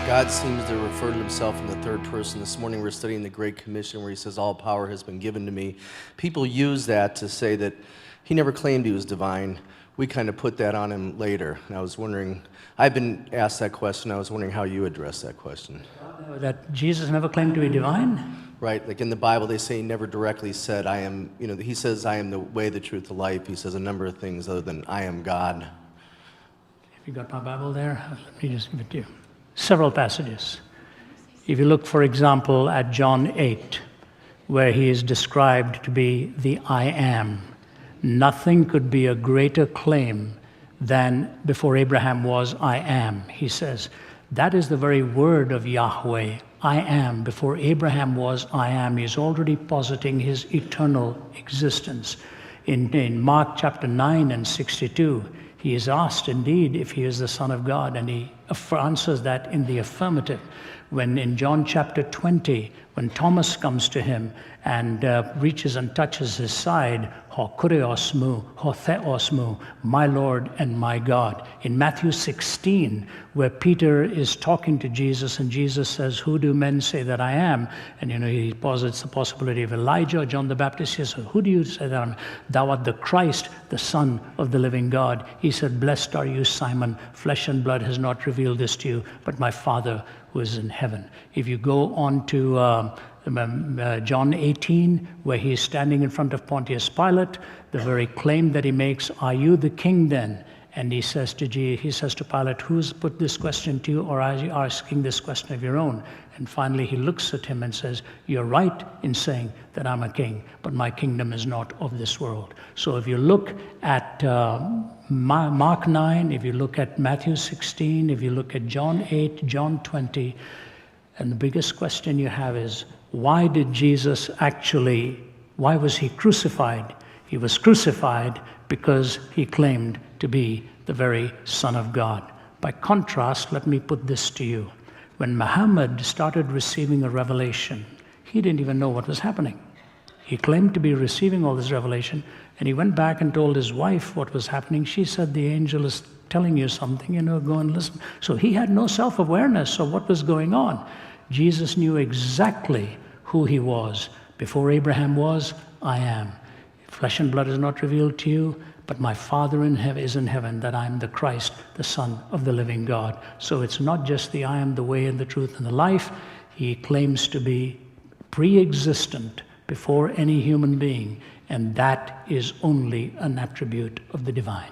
God seems to refer to himself in the third person. This morning we're studying the Great Commission where he says, all power has been given to me. People use that to say that he never claimed he was divine. We kind of put that on him later. And I was wondering, I've been asked that question. I was wondering how you address that question. That Jesus never claimed to be divine? Right, like in the Bible they say he never directly said, I am, he says, I am the way, the truth, the life. He says a number of things other than I am God. Have you got my Bible there? Let me just give it to you. Several passages. If you look, for example, at John 8, where he is described to be the I am, nothing could be a greater claim than before Abraham was I am. He says, that is the very word of Yahweh, I am. Before Abraham was I am. He's already positing his eternal existence. In Mark chapter 9 and 62, he is asked indeed if he is the Son of God, and he answers that in the affirmative. When in John chapter 20, when Thomas comes to him and reaches and touches his side, ho kurios mu, ho theos mu, my Lord and my God. In Matthew 16, where Peter is talking to Jesus and Jesus says, who do men say that I am? And he posits the possibility of Elijah or John the Baptist. He says, who do you say that I am? Thou art the Christ, the Son of the living God. He said, blessed are you, Simon. Flesh and blood has not revealed this to you, but my Father who is in heaven. If you go on to John 18, where he is standing in front of Pontius Pilate, the very claim that he makes, are you the king then? And he says to Pilate, who's put this question to you, or are you asking this question of your own? And finally he looks at him and says, you're right in saying that I'm a king, but my kingdom is not of this world. So if you look at Mark 9, if you look at Matthew 16, if you look at John 8, John 20, and the biggest question you have is, why was he crucified? He was crucified because he claimed to be the very Son of God. By contrast, let me put this to you. When Mohamed started receiving a revelation, he didn't even know what was happening. He claimed to be receiving all this revelation, and he went back and told his wife what was happening. She said, the angel is telling you something, go and listen. So he had no self-awareness of what was going on. Jesus knew exactly who he was. Before Abraham was, I am. Flesh and blood is not revealed to you, but my Father in heaven is in heaven, that I am the Christ, the Son of the living God. So it's not just the I am the way and the truth and the life. He claims to be pre-existent before any human being, and that is only an attribute of the divine.